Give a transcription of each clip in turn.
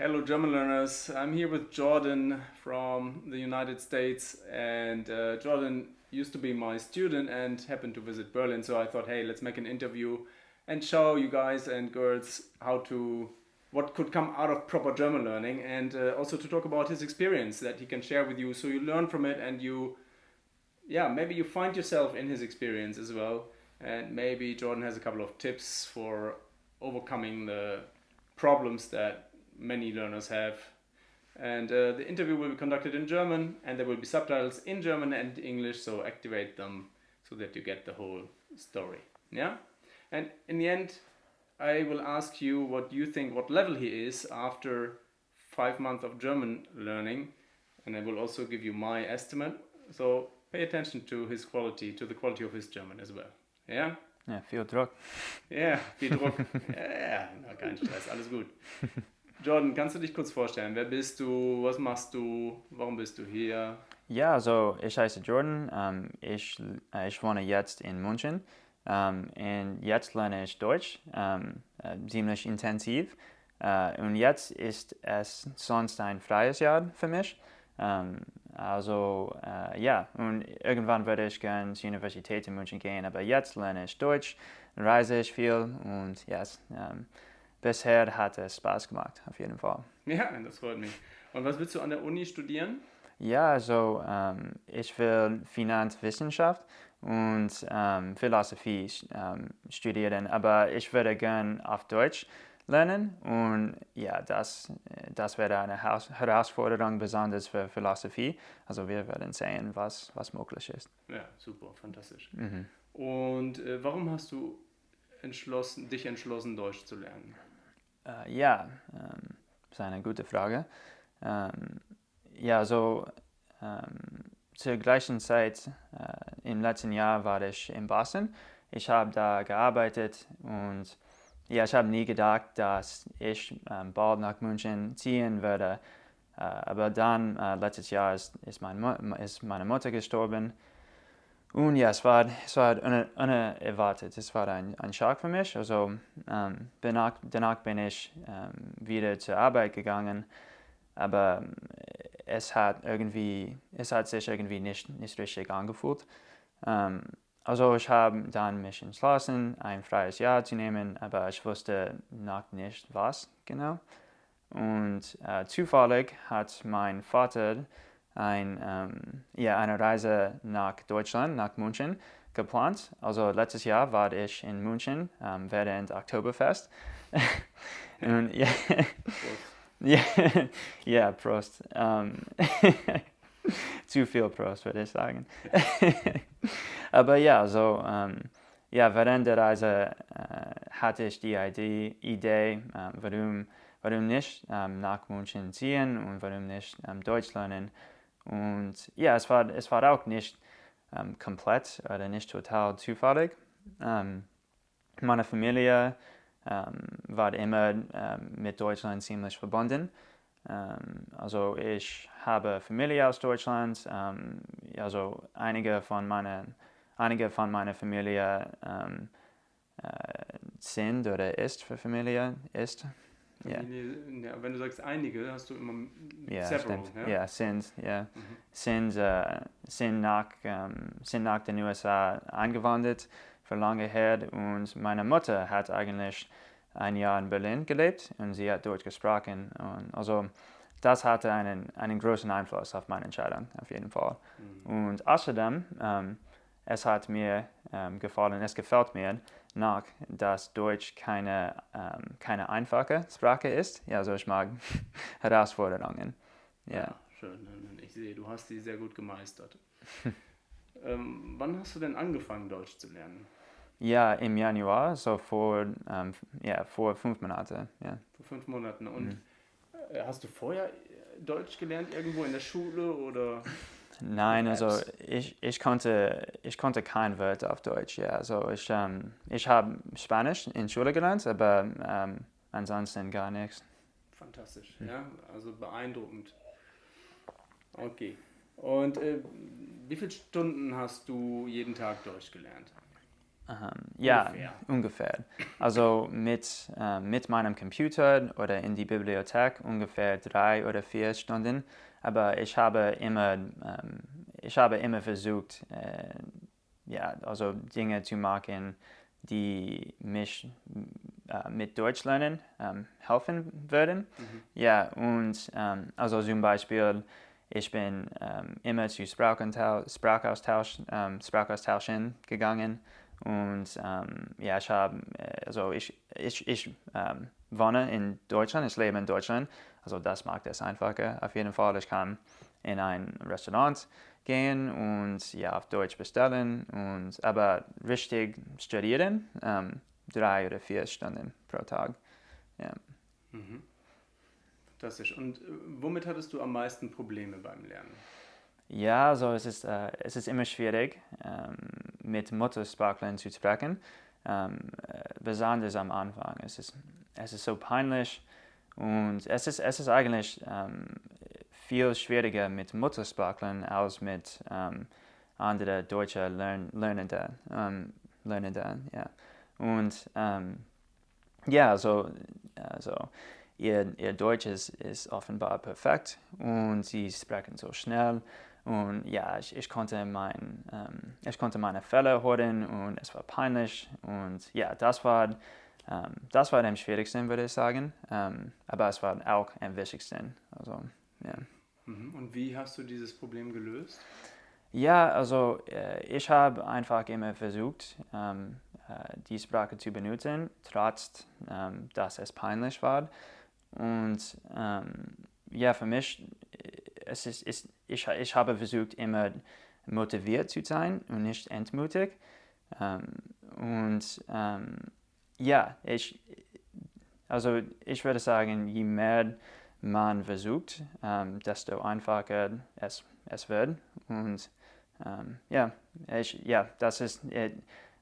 Hello, German learners. I'm here with Jordan from the United States, and Jordan used to be my student and happened to visit Berlin. So I thought, hey, let's make an interview and show you guys and girls what could come out of proper German learning, and also to talk about his experience that he can share with you, so you learn from it and maybe you find yourself in his experience as well. And maybe Jordan has a couple of tips for overcoming the problems that many learners have. And the interview will be conducted in German, and there will be subtitles in German and English, so activate them so that you get the whole story. Yeah? And in the end, I will ask you what you think, what level he is after 5 months of German learning, and I will also give you my estimate. So pay attention to the quality of his German as well. Ja? Ja, viel Druck. Ja, viel Druck. Ja, kein Stress, alles gut. Jordan, kannst du dich kurz vorstellen? Wer bist du? Was machst du? Warum bist du hier? Ja, also ich heiße Jordan. Ich wohne jetzt in München. Und jetzt lerne ich Deutsch, ziemlich intensiv. Und jetzt ist es sonst ein freies Jahr für mich. Und irgendwann würde ich gerne zur Universität in München gehen, aber jetzt lerne ich Deutsch, reise ich viel und bisher hat es Spaß gemacht, auf jeden Fall. Ja, das freut mich. Und was willst du an der Uni studieren? Ja, also ich will Finanzwissenschaft und Philosophie studieren, aber ich würde gern auf Deutsch lernen und ja, das wäre eine Herausforderung, besonders für Philosophie. Also wir werden sehen, was möglich ist. Ja, super, fantastisch. Mhm. Und warum hast du dich entschlossen, Deutsch zu lernen? Das ist eine gute Frage. Zur gleichen Zeit im letzten Jahr war ich in Boston. Ich habe da gearbeitet und ja, ich habe nie gedacht, dass ich bald nach München ziehen würde. Aber dann, letztes Jahr, ist meine Mutter gestorben. Und ja, es war unerwartet. Es war ein Schock für mich. Also danach bin ich wieder zur Arbeit gegangen. Aber es hat sich irgendwie nicht richtig angefühlt. Also ich habe dann mich entschlossen, ein freies Jahr zu nehmen, aber ich wusste noch nicht was genau. Und zufällig hat mein Vater eine Reise nach Deutschland, nach München geplant. Also letztes Jahr war ich in München während Oktoberfest. Und ja, Prost. Zu viel Prost, würde ich sagen. Aber ja, während der Reise hatte ich die Idee, warum nicht nach München ziehen und warum nicht Deutsch lernen. Und ja, es war auch nicht komplett oder nicht total zufällig. Meine Familie war immer mit Deutschland ziemlich verbunden. Also ich habe Familie aus Deutschland. Also einige von meiner Familie sind oder ist für Familie ist. Familie, ja, wenn du sagst einige, hast du immer several. Stimmt. Ja? Ja, sind nach den USA eingewandert für lange her und meine Mutter hat eigentlich ein Jahr in Berlin gelebt und sie hat dort gesprochen. Und also das hatte einen großen Einfluss auf meine Entscheidung, auf jeden Fall. Mhm. Und außerdem, es hat mir gefallen, es gefällt mir noch, dass Deutsch keine einfache Sprache ist. Ja, also ich mag Herausforderungen. Ja, schön. Ich sehe, du hast die sehr gut gemeistert. Wann hast du denn angefangen, Deutsch zu lernen? Ja, im Januar, so vor 5 Monaten. Ja. Vor 5 Monaten. Und hast du vorher Deutsch gelernt, irgendwo in der Schule oder? Nein, also ich konnte kein Wort auf Deutsch. Ja. Also ich habe Spanisch in Schule gelernt, aber ansonsten gar nichts. Fantastisch, ja, also beeindruckend. Okay. Und wie viele Stunden hast du jeden Tag Deutsch gelernt? Ja, ungefähr. Also mit meinem Computer oder in die Bibliothek ungefähr 3 oder 4 Stunden. Aber ich habe immer versucht, ja, also Dinge zu machen, die mich mit Deutsch lernen helfen würden. Ja, und also zum Beispiel, ich bin immer zu Sprachaustauschen gegangen. Und ja, ich wohne in Deutschland, ich lebe in Deutschland, also das macht es einfacher. Auf jeden Fall, ich kann in ein Restaurant gehen und ja, auf Deutsch bestellen, aber richtig studieren, 3 oder 4 Stunden pro Tag. Ja. Fantastisch. Und womit hattest du am meisten Probleme beim Lernen? Ja, also es ist immer schwierig, mit Muttersprachlern zu sprechen, besonders am Anfang. Es ist so peinlich und es ist eigentlich viel schwieriger mit Muttersprachlern als mit anderen deutschen Lernenden. Ja. Und ja, also ihr Deutsch ist offenbar perfekt und sie sprechen so schnell. Und ja, ich konnte meine Fälle hören und es war peinlich. Und ja, das war am schwierigsten, würde ich sagen. Aber es war auch am wichtigsten. Also, ja. Und wie hast du dieses Problem gelöst? Ja, also ich habe einfach immer versucht, die Sprache zu benutzen, trotz dass es peinlich war. Und ja, für mich, ich habe versucht, immer motiviert zu sein und nicht entmutig. Ja, ich würde sagen, je mehr man versucht, desto einfacher es wird. Und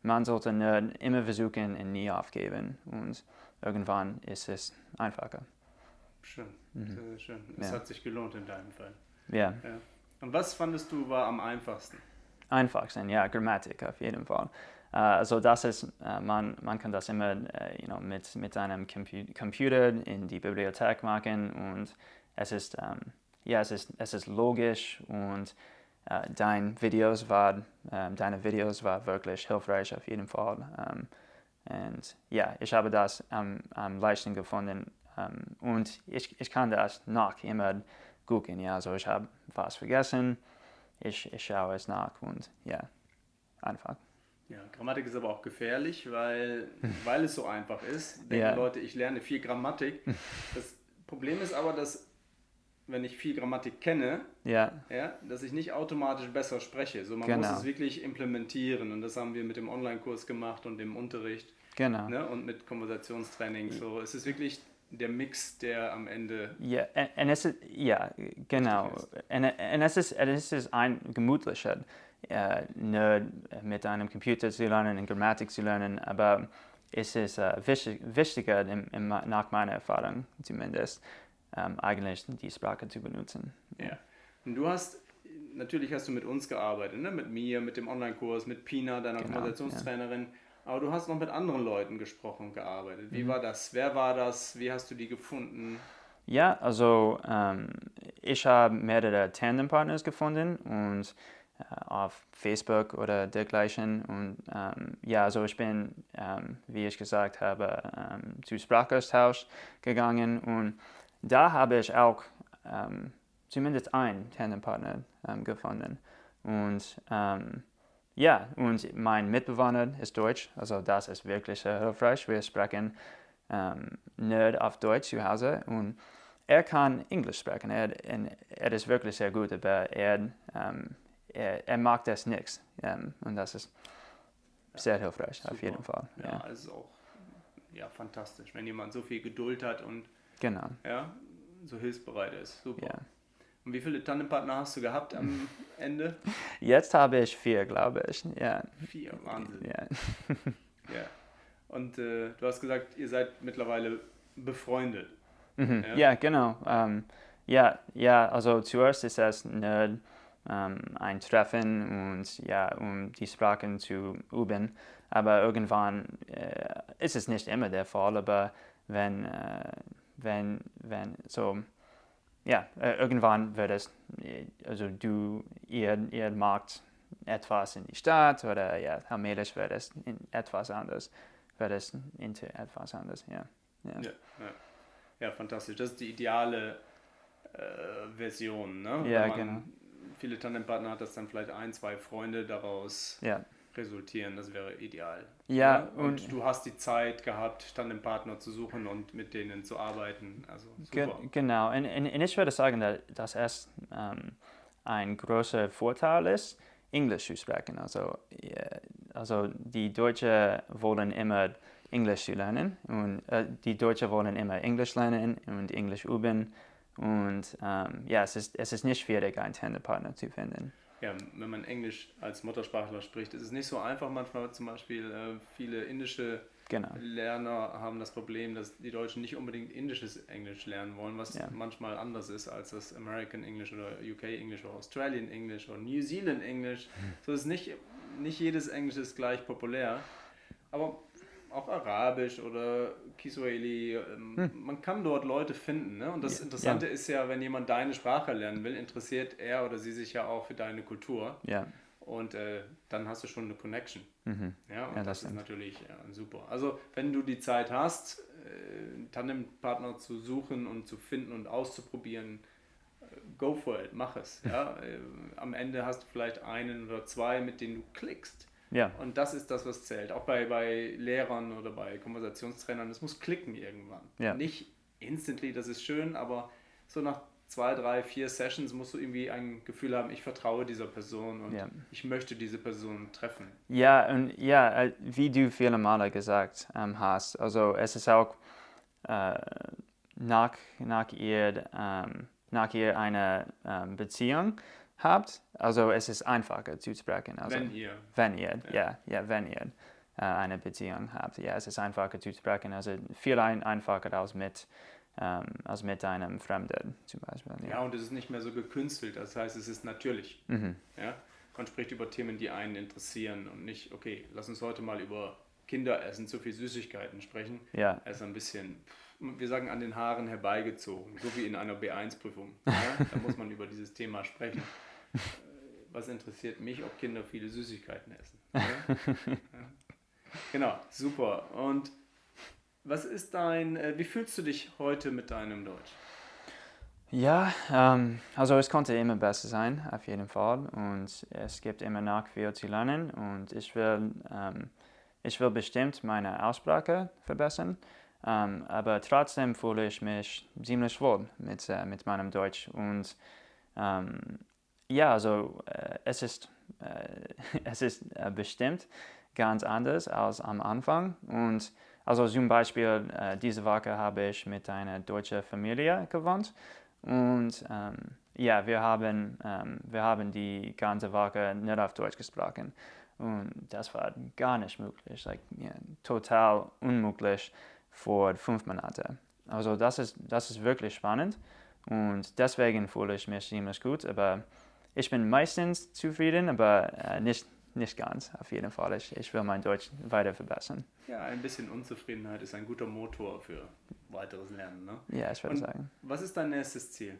man sollte nur immer versuchen und nie aufgeben. Und irgendwann ist es einfacher. Schön, sehr, sehr schön. Es hat sich gelohnt in deinem Fall. Ja. Und was fandest du war am einfachsten? Einfachsten, ja, Grammatik auf jeden Fall. Also das ist, man kann das immer mit einem Computer in die Bibliothek machen und es ist logisch und deine Videos war wirklich hilfreich auf jeden Fall. Und ja, ich habe das am leichtesten gefunden. Und ich kann das noch immer gucken. Ja, also ich habe was vergessen, ich schaue es nach und ja, einfach. Ja, Grammatik ist aber auch gefährlich, weil es so einfach ist. Denken Leute, ich lerne viel Grammatik. Das Problem ist aber, dass wenn ich viel Grammatik kenne, dass ich nicht automatisch besser spreche. So, man muss es wirklich implementieren und das haben wir mit dem Online-Kurs gemacht und dem Unterricht. Genau. Ne? Und mit Konversationstraining. So, es ist wirklich der Mix, der am Ende... Ja, und es ist, genau. Und es ist ein gemütlicher, nur mit einem Computer zu lernen und Grammatik zu lernen, aber es ist wichtiger, nach meiner Erfahrung zumindest, eigentlich die Sprache zu benutzen. Ja. Und natürlich hast du mit uns gearbeitet, ne? Mit mir, mit dem Online-Kurs, mit Pina, deiner Konversationstrainerin. Ja. Aber du hast noch mit anderen Leuten gesprochen und gearbeitet. Wie war das? Wer war das? Wie hast du die gefunden? Ja, also ich habe mehrere Tandem-Partners gefunden und auf Facebook oder dergleichen. Und also ich bin, wie ich gesagt habe, zu Sprachaustausch gegangen und da habe ich auch zumindest einen Tandem-Partner gefunden. Und und mein Mitbewohner ist Deutsch, also das ist wirklich sehr hilfreich. Wir sprechen nur auf Deutsch zu Hause und er kann Englisch sprechen. Er ist wirklich sehr gut, aber er mag das nicht. Und das ist sehr hilfreich, super. Auf jeden Fall. Ja, es ist auch fantastisch, wenn jemand so viel Geduld hat und so hilfsbereit ist. Super. Ja. Und wie viele Tandempartner hast du gehabt am Ende? Jetzt habe ich 4, glaube ich. Ja. 4, Wahnsinn. Ja. Ja. Und du hast gesagt, ihr seid mittlerweile befreundet. Ja, genau. Also zuerst ist es nur ein Treffen und ja, um die Sprachen zu üben. Aber irgendwann ist es nicht immer der Fall, aber wenn so, ja, irgendwann wird es, also ihr macht etwas in die Stadt oder ja, allmählich wird es in etwas anders, ja. Ja, fantastisch. Das ist die ideale Version, ne? Ja, Wenn man genau. viele Tandempartner hat, dass dann vielleicht 1, 2 Freunde daraus Ja. resultieren. Das wäre ideal. Ja, ne? Und du hast die Zeit gehabt, Tandempartner zu suchen und mit denen zu arbeiten. Also super. Genau. Und ich würde sagen, dass es ein großer Vorteil ist, Englisch zu sprechen. Also die Deutschen wollen immer Englisch zu lernen und die Deutschen wollen immer Englisch lernen und Englisch üben. Und ja, es ist nicht schwierig, einen Tandempartner zu finden. Ja, wenn man Englisch als Muttersprachler spricht, ist es nicht so einfach. Manchmal zum Beispiel viele indische Lerner haben das Problem, dass die Deutschen nicht unbedingt indisches Englisch lernen wollen, was manchmal anders ist als das American English oder UK English oder Australian English oder New Zealand English. So ist nicht jedes Englisch ist gleich populär, aber auch Arabisch oder Kiswahili, man kann dort Leute finden. Ne? Und das Interessante ist ja, wenn jemand deine Sprache lernen will, interessiert er oder sie sich ja auch für deine Kultur. Ja. Und dann hast du schon eine Connection. Ja, und das ist natürlich super. Also wenn du die Zeit hast, Tandempartner zu suchen und zu finden und auszuprobieren, go for it, mach es. Ja? Am Ende hast du vielleicht 1 oder 2, mit denen du klickst. Ja. Und das ist das, was zählt. Auch bei Lehrern oder bei Konversationstrainern, es muss klicken irgendwann. Ja. Nicht instantly, das ist schön, aber so nach 2, 3, 4 Sessions musst du irgendwie ein Gefühl haben, ich vertraue dieser Person und ich möchte diese Person treffen. Ja, und ja, wie du viele Male gesagt hast, also es ist auch nach ihr eine Beziehung habt, also es ist einfacher zu sprechen. Also wenn ihr eine Beziehung habt, ja, es ist einfacher zu sprechen, also viel einfacher als mit einem Fremden zum Beispiel. Ja, und es ist nicht mehr so gekünstelt, das heißt, es ist natürlich. Ja? Man spricht über Themen, die einen interessieren und nicht, okay, lass uns heute mal über Kinderessen, zu viel Süßigkeiten sprechen. Ja. Es ist ein bisschen, wir sagen, an den Haaren herbeigezogen, so wie in einer B1-Prüfung. Ja? Da muss man über dieses Thema sprechen. Was interessiert mich, ob Kinder viele Süßigkeiten essen? Ja? Genau, super. Und was ist wie fühlst du dich heute mit deinem Deutsch? Ja, also es konnte immer besser sein, auf jeden Fall. Und es gibt immer noch viel zu lernen. Und ich will bestimmt meine Aussprache verbessern. Aber trotzdem fühle ich mich ziemlich wohl mit meinem Deutsch. Und ja, also es ist bestimmt ganz anders als am Anfang. Und also zum Beispiel diese Woche habe ich mit einer deutschen Familie gewohnt. Und ja, wir haben die ganze Woche nicht auf Deutsch gesprochen. Und das war gar nicht möglich, total unmöglich vor 5 Monaten. Also das ist wirklich spannend und deswegen fühle ich mich ziemlich gut. Aber ich bin meistens zufrieden, aber nicht ganz, auf jeden Fall. Ich will mein Deutsch weiter verbessern. Ja, ein bisschen Unzufriedenheit ist ein guter Motor für weiteres Lernen, ne? Ja, ich würde sagen. Was ist dein nächstes Ziel?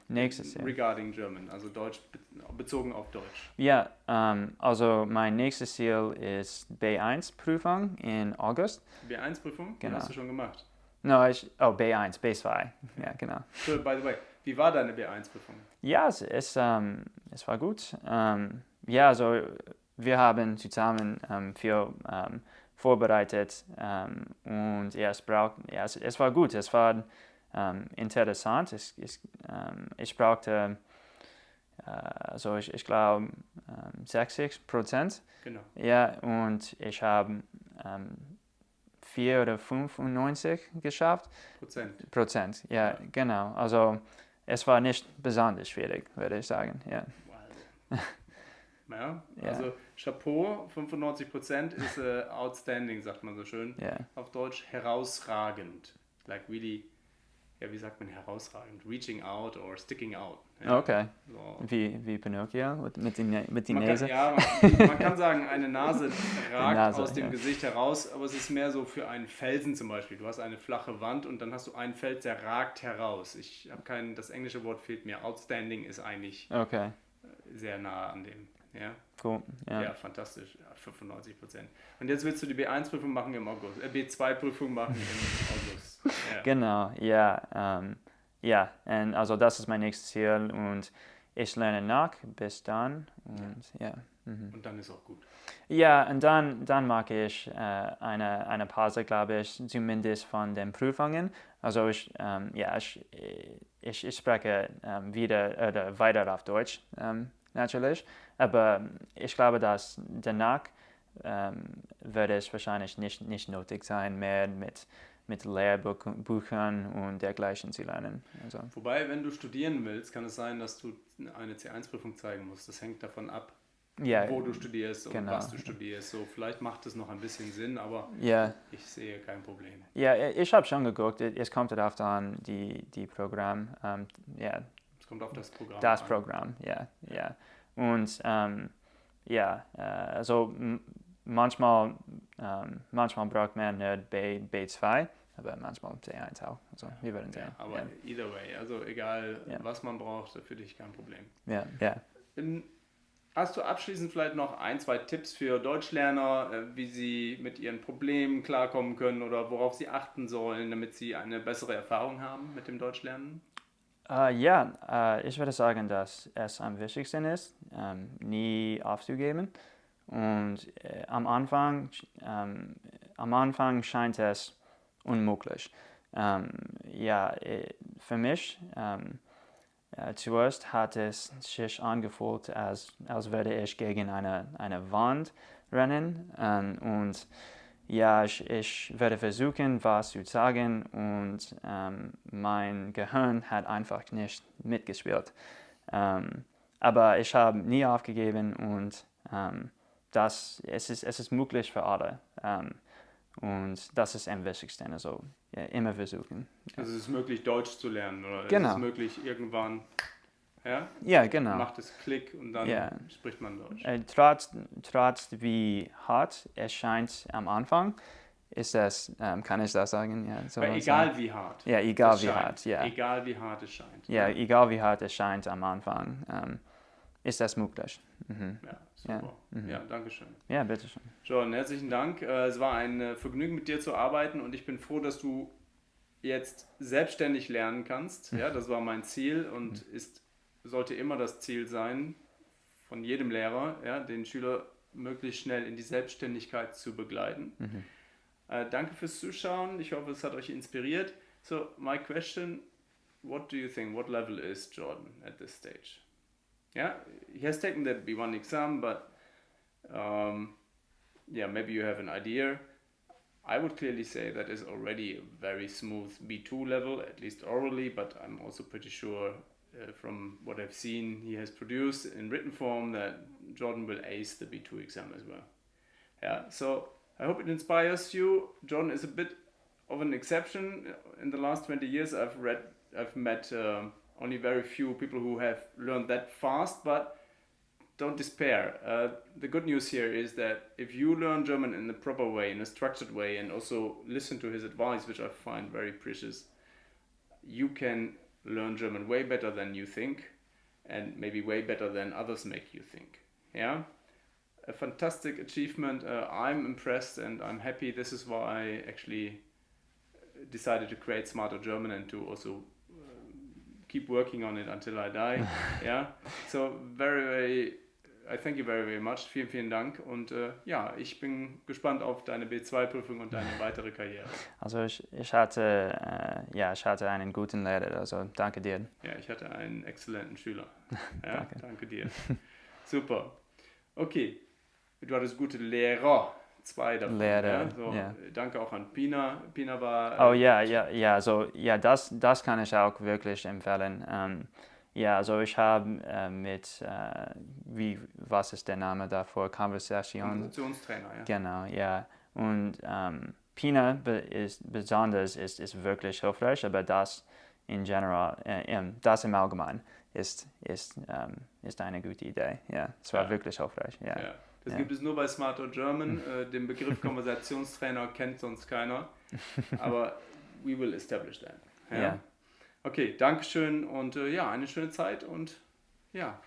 Nächstes Ziel? Regarding German, also Deutsch, bezogen auf Deutsch. Ja, also mein nächstes Ziel ist B1-Prüfung in August. B1-Prüfung? Genau. Die hast du schon gemacht? No, B1, B2, ja, genau. So, by the way, wie war deine B1-Prüfung? Ja, es war gut. Ja, also wir haben zusammen viel vorbereitet und ja, es war gut, es war interessant. Ich brauchte, also ich glaube 60%. Genau. Ja, und ich habe 4 oder 95 geschafft. Prozent, ja, genau. Also es war nicht besonders schwierig, würde ich sagen. Ja. Wow. Ja, also Chapeau, 95% ist outstanding, sagt man so schön. Yeah. Auf Deutsch herausragend. Like really ja, wie sagt man herausragend? Reaching out or sticking out. Ja? Okay. So. Wie Pinocchio mit den Man Nase? man kann sagen, eine Nase ragt Nase, aus dem ja. Gesicht heraus, aber es ist mehr so für einen Felsen zum Beispiel. Du hast eine flache Wand und dann hast du einen Fels, der ragt heraus. Ich habe das englische Wort fehlt mir. Outstanding ist eigentlich Okay, sehr nah an dem. Ja, cool. ja, Ja. fantastisch. Ja, 95%. Und jetzt willst du die B1-Prüfung machen im August, B2-Prüfung machen im August. Ja. Genau, ja. Ja, und also das ist mein nächstes Ziel und ich lerne nach bis dann und ja. Und dann ist auch gut. Ja, und dann mache ich eine Pause, glaube ich, zumindest von den Prüfungen. Also ich spreche wieder oder weiter auf Deutsch natürlich, aber ich glaube, dass danach wird es wahrscheinlich nicht nötig sein, mehr mit Lehrbüchern und dergleichen zu lernen. Also, Wobei, wenn du studieren willst, kann es sein, dass du eine C1-Prüfung zeigen musst. Das hängt davon ab, ja, wo du studierst und genau. was du studierst. So, vielleicht macht es noch ein bisschen Sinn, aber Ja. ich sehe kein Problem. Ja, ich habe schon geguckt, es kommt darauf an, die Programm, ja, Es kommt auf das Programm das an. Programm, ja. Und also manchmal braucht man nur B2, aber manchmal C1 auch. Also wir werden sehen. Ja, aber either way, also egal was man braucht, für dich kein Problem. Ja. Hast du abschließend vielleicht noch 1, 2 Tipps für Deutschlerner, wie sie mit ihren Problemen klarkommen können oder worauf sie achten sollen, damit sie eine bessere Erfahrung haben mit dem Deutschlernen? Ich würde sagen, dass es am wichtigsten ist, nie aufzugeben. Und am Anfang scheint es unmöglich. Für mich zuerst hat es sich angefühlt, als würde ich gegen eine Wand rennen. Und ja, ich werde versuchen, was zu sagen und mein Gehirn hat einfach nicht mitgespielt. Aber ich habe nie aufgegeben und es ist möglich für alle. Und das ist am wichtigsten, also immer versuchen. Also es ist möglich, Deutsch zu lernen, oder Genau. ist es möglich, irgendwann, Ja, genau. macht es Klick und dann spricht man Deutsch. Trotz wie hart es scheint am Anfang, ist das, kann ich das sagen? Ja, so egal wie hart. Ja, egal es wie scheint. hart, ja. Egal wie hart es scheint. Ja, egal wie hart es scheint am Anfang, ist das möglich. Mhm. Ja, super. Ja, danke schön. Ja, bitteschön. John, herzlichen Dank. Es war ein Vergnügen, mit dir zu arbeiten und ich bin froh, dass du jetzt selbstständig lernen kannst. Ja, das war mein Ziel und sollte immer das Ziel sein von jedem Lehrer, den Schüler möglichst schnell in die Selbstständigkeit zu begleiten. Danke fürs Zuschauen. Ich hoffe, es hat euch inspiriert. So, my question, what do you think? What level is Jordan at this stage? Yeah, he has taken the B1 exam, but maybe you have an idea. I would clearly say that is already a very smooth B2 level, at least orally, but I'm also pretty sure from what I've seen he has produced in written form that Jordan will ace the B2 exam as well. Yeah, so I hope it inspires you. Jordan is a bit of an exception. In the last 20 years I've met only very few people who have learned that fast, but don't despair. The good news here is that if you learn German in the proper way, in a structured way, and also listen to his advice, which I find very precious, you can learn German way better than you think, and maybe way better than others make you think. Yeah? A fantastic achievement. I'm impressed and I'm happy. This is why I actually decided to create Smarter German and to also keep working on it until I die. Yeah. So I thank you very, very much. Vielen, vielen Dank. Und ich bin gespannt auf deine B2-Prüfung und deine weitere Karriere. Also ich hatte einen guten Lehrer, also danke dir. Ja, ich hatte einen exzellenten Schüler. Ja, danke dir. Super. Okay. Du hattest gute Lehrer. 2 davon. Lehrer, Danke auch an Pina. Pina war... das kann ich auch wirklich empfehlen. Also ich habe was ist der Name davor? Konversationstrainer, ja. Genau, ja. Und Pina ist wirklich hilfreich, aber das in general, das im Allgemeinen ist eine gute Idee. Ja, es war wirklich hilfreich. Ja. Ja. Das gibt es nur bei Smarter German. Den Begriff Konversationstrainer kennt sonst keiner. Aber we will establish that. Ja. Ja. Okay, Dankeschön und eine schöne Zeit und ja,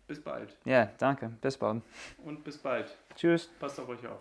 bis bald. Ja, danke. Bis bald. Und bis bald. Tschüss. Passt auf euch auf.